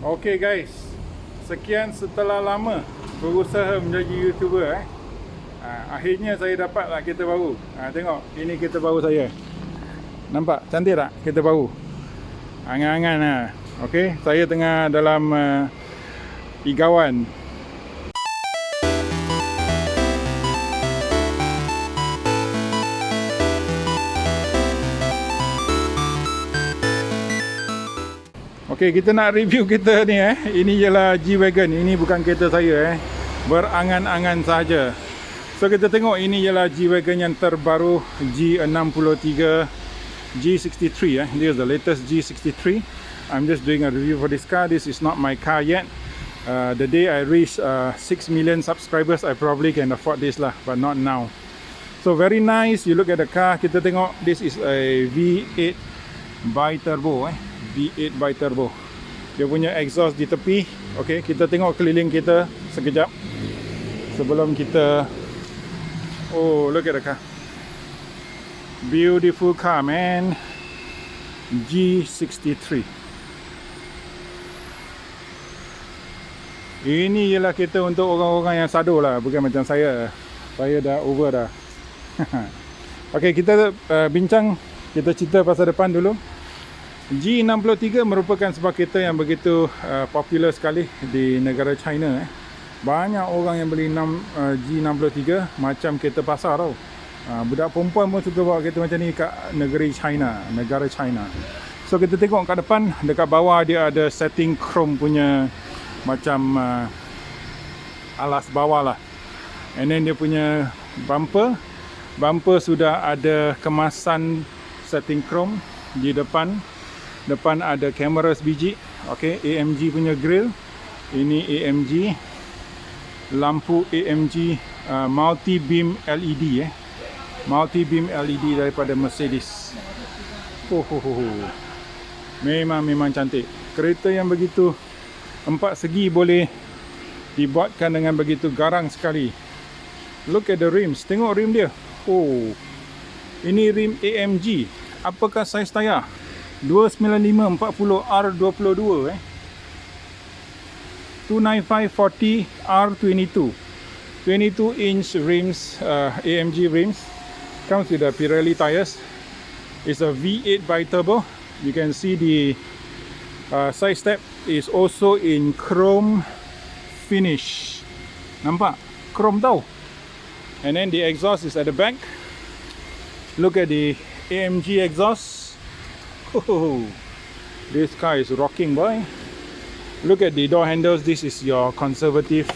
Okay guys, sekian setelah lama berusaha menjadi YouTuber akhirnya saya dapatlah kereta baru. Tengok, ini kereta baru saya. Nampak cantik tak kereta baru? Angan-angan lah. Okay, saya tengah dalam Igawan. Okey, kita nak review kereta ni Ini ialah G-Wagon. Ini bukan kereta saya Berangan-angan saja. So kita tengok, ini ialah G-Wagon yang terbaru, G63 G63 This is the latest G63. I'm just doing a review for this car. This is not my car yet. The day I reach 6 million subscribers, I probably can afford this lah, but not now. So very nice. You look at the car. Kita tengok, this is a V8 bi-turbo V8 bi-turbo. Dia punya exhaust di tepi. Okay, kita tengok keliling kita sekejap sebelum kita... Oh, look at the car. Beautiful car, man. G63. Ini ialah kereta untuk orang-orang yang sado lah, bukan macam saya. Saya dah over dah. Okay, kita bincang. Kita cerita pasal depan dulu. G63 merupakan sebuah kereta yang begitu popular sekali di negara China. Banyak orang yang beli G63 macam kereta pasar tau. Budak perempuan pun suka bawa kereta macam ni kat negara China. So kita tengok kat depan, dekat bawah dia ada setting chrome punya macam alas bawah lah. And then dia punya bumper sudah ada kemasan setting chrome di depan. Depan ada kamera sebiji. Okay, AMG punya grill. Ini AMG. Lampu AMG multi beam LED multi beam LED daripada Mercedes. Memang cantik. Kereta yang begitu empat segi boleh dibuatkan dengan begitu garang sekali. Look at the rims. Tengok rim dia. Oh, ini rim AMG. Apakah saiz tayar? 295 40 R22 295 40 R22 22 inch rims, AMG rims. Comes with the Pirelli tires. It's a V8 bi-turbo. You can see the side step is also in chrome finish. Nampak? Chrome tau. And then the exhaust is at the back. Look at the AMG exhaust. Oh, this car is rocking, boy. Look at the door handles. This is your conservative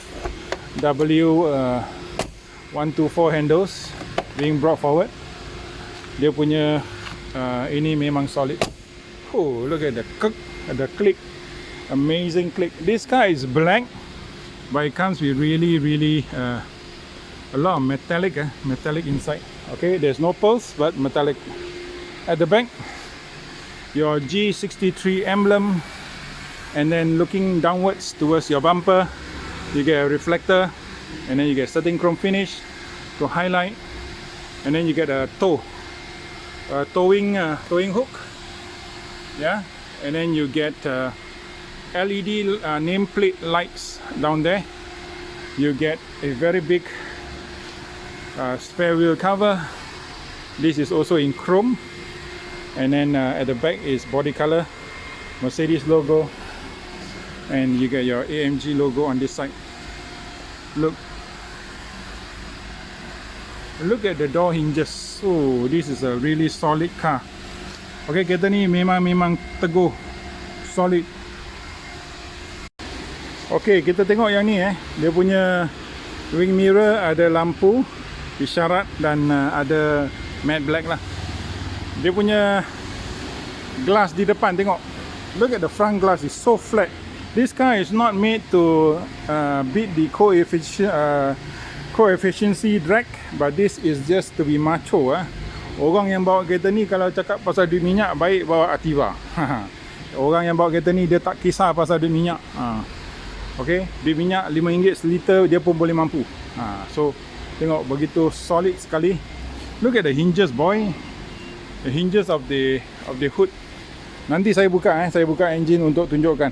W124 handles being brought forward. Dia punya ini memang solid. Oh, look at the click. Amazing click. This car is black, but it comes with really a lot of metallic inside. Okay, there's no pearls, but metallic. At the back, your G63 emblem, and then looking downwards towards your bumper, you get a reflector, and then you get setting chrome finish to highlight, and then you get a towing hook, and then you get LED nameplate lights down there. You get a very big spare wheel cover. This is also in chrome. And then at the back is body color, Mercedes logo, and you get your AMG logo on this side. Look at the door hinges. Oh, this is a really solid car. Okay, kereta ni memang teguh, solid. Okay, kita tengok yang ni Dia punya wing mirror ada lampu isyarat dan ada matte black lah. Dia punya glass di depan, tengok. Look at the front glass, it's so flat. This car is not made to beat the coefficiency drag, but this is just to be macho. Orang yang bawa kereta ni kalau cakap pasal duit minyak, baik bawa Activa. Orang yang bawa kereta ni dia tak kisah pasal duit minyak. Okay, duit minyak RM5 seliter dia pun boleh mampu. So tengok, begitu solid sekali. Look at the hinges, boy. The hinges of the hood. Nanti saya buka engine untuk tunjukkan.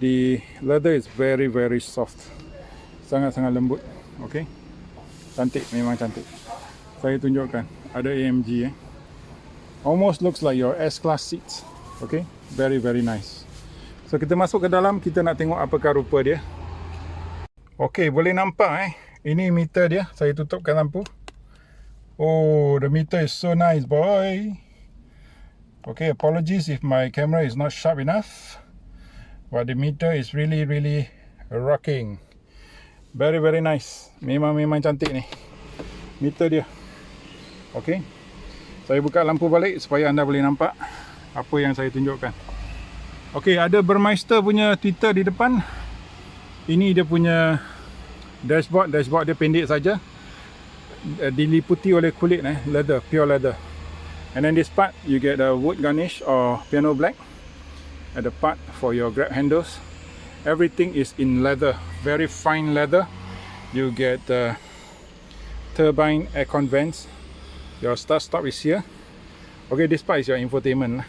The leather is very soft, sangat-sangat lembut. Okay, cantik, memang cantik. Saya tunjukkan, ada AMG almost looks like your S-Class seats. Okay, very nice. So kita masuk ke dalam, kita nak tengok apakah rupa dia. Okay, boleh nampak ini meter dia. Saya tutupkan lampu. Oh, the meter is so nice, boy. Okay, apologies if my camera is not sharp enough, but the meter is really rocking. Very nice. Memang cantik ni meter dia. Okay, saya buka lampu balik supaya anda boleh nampak apa yang saya tunjukkan. Okay, ada Burmeister punya Twitter di depan. Ini dia punya dashboard dia pendek saja, diliputi oleh kulit leather, pure leather. And then this part you get a wood garnish or piano black at the part for your grab handles. Everything is in leather, very fine leather. You get turbine aircon vents. Your start stop is here. Okay, this part is your infotainment.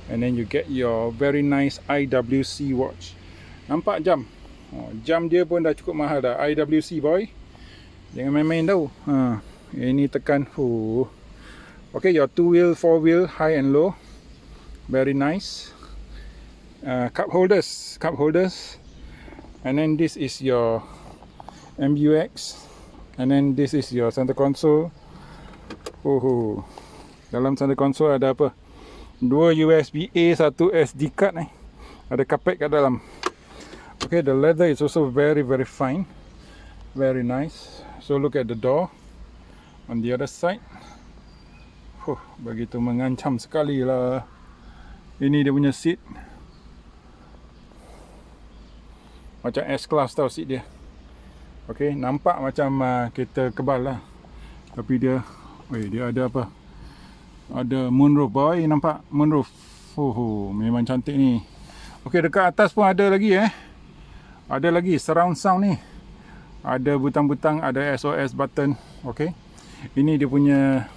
And then you get your very nice IWC watch. Nampak jam? Jam dia pun dah cukup mahal dah. IWC boy, jangan main-main tau. Ini tekan. Okay, your 2-wheel, 4-wheel, high and low, very nice. Cup holders. And then this is your MBUX. And then this is your center console. Dalam center console ada apa? 2 USB-A, 1 SD card Ada carpet kat dalam. Okay, the leather is also very fine, very nice. So look at the door on the other side. Begitu mengancam sekali lah. Ini dia punya seat, macam S-Class tau seat dia. Okay, nampak macam kereta kebal lah, tapi dia ada apa? Ada moonroof boy, nampak moonroof. Memang cantik ni. Okay, dekat atas pun ada lagi ada lagi surround sound ni. Ada butang-butang, ada SOS button. Okay, ini dia punya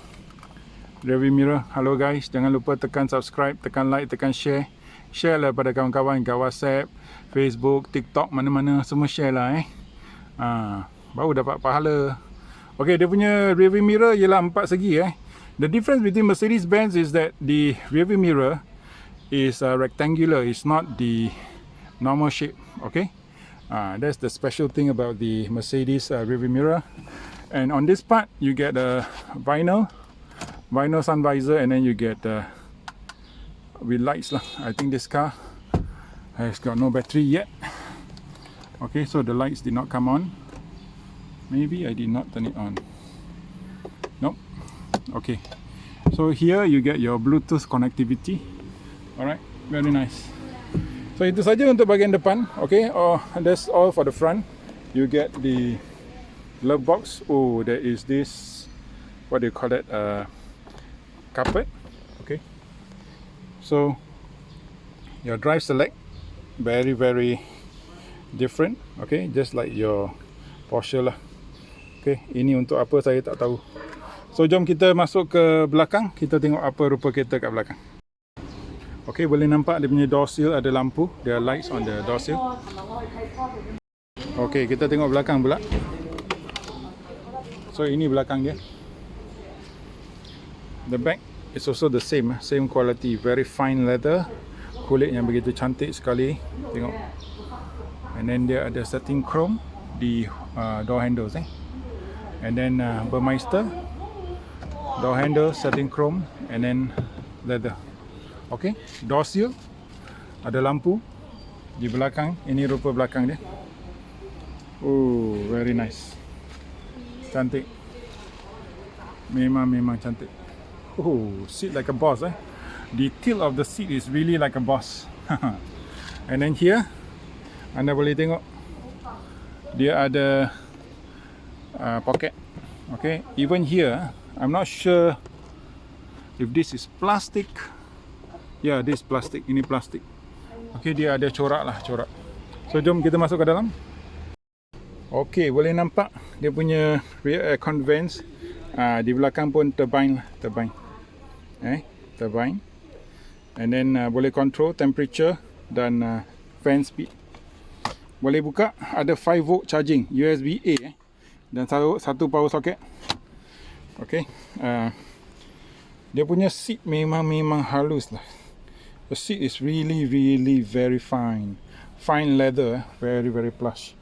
rearview mirror. Hello guys, jangan lupa tekan subscribe, tekan like, tekan share. Share lah pada kawan-kawan kat WhatsApp, Facebook, TikTok, mana-mana semua share lah baru dapat pahala. Okay, dia punya rearview mirror ialah 4 segi The difference between Mercedes-Benz is that the rearview mirror is rectangular, it's not the normal shape. Okay, that's the special thing about the Mercedes rearview mirror. And on this part you get a vinyl sun visor, and then you get with lights lah. I think this car has got no battery yet. Okay, so the lights did not come on. Maybe I did not turn it on. Nope. Okay, so here you get your Bluetooth connectivity. Alright, very nice. So itu saja untuk bahagian depan. Okay, that's all for the front. You get the glove box. There is this, what do you call that, carpet. Okay, so your drive select, very different. Okay, just like your Porsche lah. Okay, ini untuk apa saya tak tahu. So jom kita masuk ke belakang, kita tengok apa rupa kereta kat belakang. Okay, boleh nampak dia punya door sill ada lampu, there are lights on the door sill. Okay, kita tengok belakang pula. So ini belakang dia. The back is also the same quality, very fine leather, kulit yang begitu cantik sekali. Tengok. And then dia ada setting chrome di door handles and then Burmeister door handle setting chrome, and then leather. Okay, door sill ada lampu di belakang. Ini rupa belakang dia. Very nice, cantik, memang cantik. Seat like a boss The tilt of the seat is really like a boss. And then here anda boleh tengok dia ada pocket. Okay, even here I'm not sure if this is plastic. Yeah, this plastic, ini plastik. Okay, dia ada corak. So jom kita masuk ke dalam. Okay, boleh nampak dia punya rear aircon vents. Di belakang pun turbine. Turbine. And then boleh control temperature dan fan speed. Boleh buka, ada 5 volt charging USB A dan satu power socket. Okay, dia punya seat memang halus lah. The seat is really very fine leather, very plush.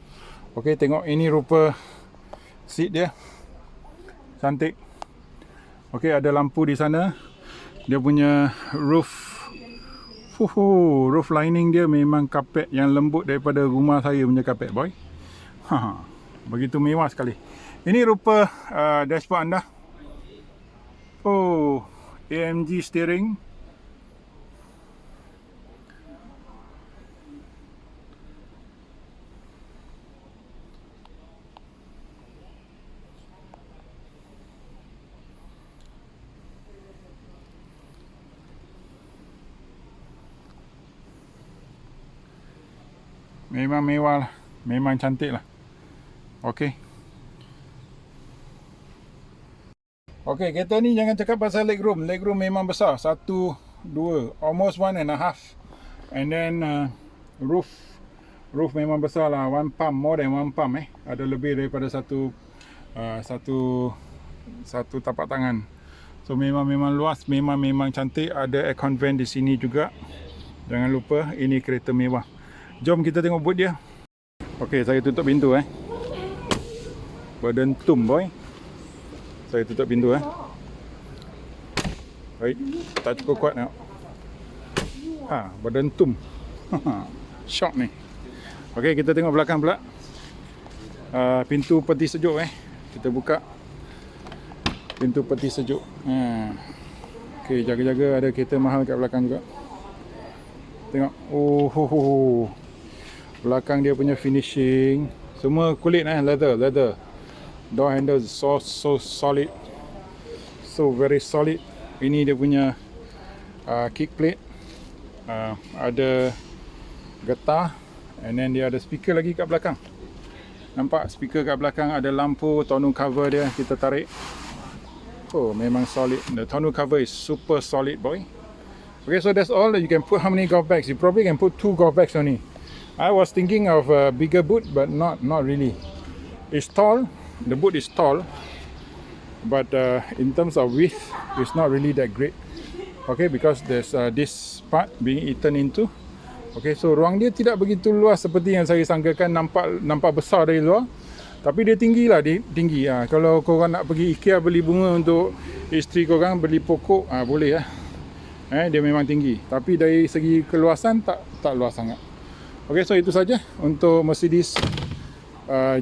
Okay, tengok ini rupa seat dia, cantik. Okay, ada lampu di sana. Dia punya roof lining dia memang kapet yang lembut daripada rumah saya punya kapet, boy. Begitu mewah sekali. Ini rupa dashboard anda. Oh, AMG steering. Memang mewah lah, memang cantik lah. Okay. Okay, kereta ni jangan cakap pasal legroom. Legroom memang besar, 1, 2, almost 1.5. And then roof memang besar lah, 1 pump, more than 1 pump. Ada lebih daripada satu tapak tangan. So memang luas, memang cantik. Ada aircon vent di sini juga. Jangan lupa, ini kereta mewah. Jom kita tengok boot dia. Okay, saya tutup pintu Berdentum, boy. Saya tutup pintu Baik, tak cukup kuat nak. Berdentum. Shock ni. Okay, kita tengok belakang pula. Pintu peti sejuk Kita buka pintu peti sejuk. Okay, jaga-jaga, ada kereta mahal kat belakang juga. Tengok. Belakang dia punya finishing semua kulit leather. Door handle so solid, so very solid. Ini dia punya kick plate, ada getah, and then dia ada speaker lagi kat belakang. Nampak speaker kat belakang, ada lampu, tonneau cover dia kita tarik. Oh, memang solid. The tonneau cover is super solid, boy. Okay, so that's all. You can put how many golf bags? You probably can put 2 golf bags only. I was thinking of a bigger boot, but not really. It's tall. The boot is tall, but in terms of width, it's not really that great. Okay, because there's this part being eaten into. Okay, so ruang dia tidak begitu luas seperti yang saya sangkakan. Nampak besar dari luar, tapi dia tinggi lah, tinggi. Kalau korang nak pergi IKEA beli bunga untuk isteri korang, beli pokok, boleh dia memang tinggi, tapi dari segi keluasan tak luas sangat. Okay, so itu saja untuk Mercedes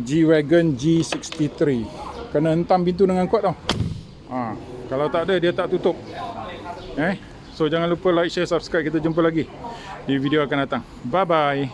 G-Wagon G63. Kena hentam pintu dengan kuat tau. Kalau tak ada, dia tak tutup. So jangan lupa like, share, subscribe. Kita jumpa lagi di video akan datang. Bye bye.